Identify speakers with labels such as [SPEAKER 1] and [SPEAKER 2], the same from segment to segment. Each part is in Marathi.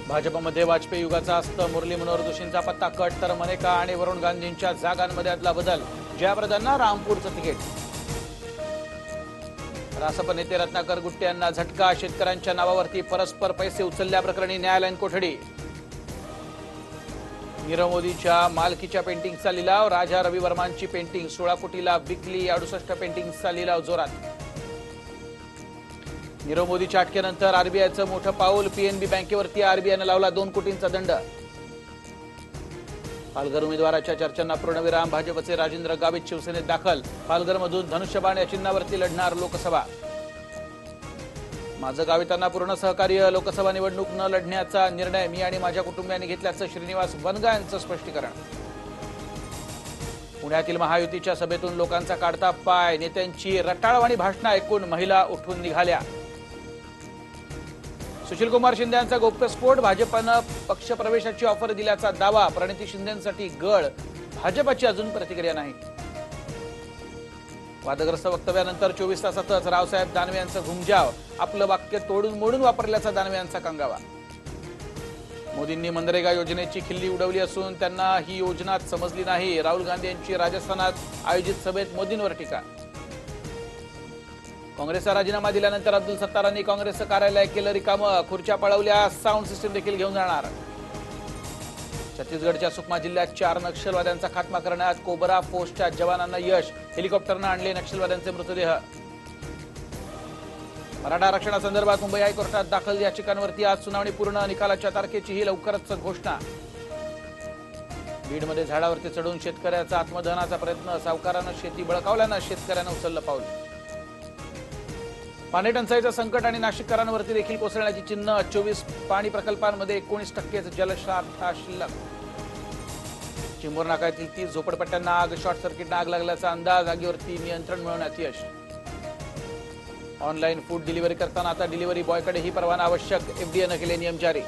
[SPEAKER 1] भाजपमध्ये वाजपेयी युगाचा अस्त, मुरली मनोहर जोशींचा पत्ता कट, तर मनेका आणि वरुण गांधींच्या जागांमध्ये अदला बदल. जयाप्रदांना रामपूरचं तिकीट. रासप नेते रत्नाकर गुट्टे यांना झटका, शेतकऱ्यांच्या नावावरती परस्पर पैसे उचलल्याप्रकरणी न्यायालयीन कोठडी. नीरव मोदीच्या मालकीच्या पेंटिंगचा लिलाव, राजा रवी वर्मांची पेंटिंग 16 कोटीला विकली. 68 पेंटिंगचा लिलाव जोरात. नीरव मोदीच्या अटकेनंतर आरबीआयचं मोठं पाऊल, पीएनबी बँकेवरती आरबीआयनं लावला 2 कोटींचा दंड. पालघर उमेदवाराच्या चर्चांना पूर्णविराम, भाजपचे राजेंद्र गावित शिवसेनेत दाखल. पालघरमधून धनुष्यबाण या चिन्हावरती लढणार लोकसभा. माझं गावितांना पूर्ण सहकार्य, लोकसभा निवडणूक न लढण्याचा निर्णय मी आणि माझ्या कुटुंबियांनी घेतल्याचं श्रीनिवास वनगा यांचं स्पष्टीकरण. पुण्यातील महायुतीच्या सभेतून लोकांचा काढता पाय, नेत्यांची रटाळवाणी भाषणं ऐकून महिला उठून निघाल्या. सुशीलकुमार शिंदे यांचा गौप्यस्फोट, भाजपनं पक्षप्रवेशाची ऑफर दिल्याचा दावा. प्रणिती शिंदेंसाठी गळ, भाजपची अजून प्रतिक्रिया नाही. वादग्रस्त वक्तव्यानंतर 24 तासातच रावसाहेब दानवे यांचं घुमजाव, आपलं वाक्य तोडून मोडून वापरल्याचा दानवे यांचा कंगावा. मोदींनी मनरेगा योजनेची खिल्ली उडवली असून त्यांना ही योजनाच समजली नाही. राहुल गांधी यांची राजस्थानात आयोजित सभेत मोदींवर टीका. काँग्रेसचा राजीनामा दिल्यानंतर अब्दुल सत्तारांनी काँग्रेसचं कार्यालय केलं रिकामं, खुर्च्या पळवल्या, साऊंड सिस्टीम देखील घेऊन जाणार. छत्तीसगडच्या सुकमा जिल्ह्यात 4 नक्षलवाद्यांचा खात्मा करण्यात कोबरा फोर्सच्या जवानांना यश. हेलिकॉप्टरनं आणले नक्षलवाद्यांचे मृतदेह. मराठा आरक्षणासंदर्भात मुंबई हायकोर्टात दाखल याचिकांवरती आज सुनावणी पूर्ण. निकालाच्या तारखेचीही लवकरच घोषणा. बीडमध्ये झाडावरती चढून शेतकऱ्याचा आत्मदहनाचा प्रयत्न, सावकारानं शेती बळकावल्यानं शेतकऱ्यानं उचललं पाऊल. पाणी टंचाईचं संकट आणि नाशिककरांवरती देखील कोसळण्याची चिन्ह. 24 पाणी प्रकल्पांमध्ये 19% जलसाठा शिल्लक. चिंबोर नाक्यातील 30 झोपडपट्ट्यांना आग, शॉर्ट सर्किटनं आग लागल्याचा अंदाज. आगीवरती नियंत्रण मिळवण्यात यश. ऑनलाईन फूड डिलिव्हरी करताना आता डिलिव्हरी बॉयकडेही परवाना आवश्यक. एफडीएनं केले नियम जारी.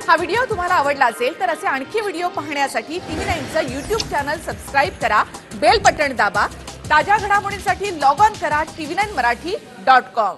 [SPEAKER 2] हा व्हिडिओ तुम्हाला आवडला असेल तर असे आणखी व्हिडिओ पाहण्यासाठी TV9चं YouTube चॅनल सबस्क्राईब करा, बेल बटण दाबा. ताज्या घडामोडींसाठी लॉग ऑन करा tv9marathi.com.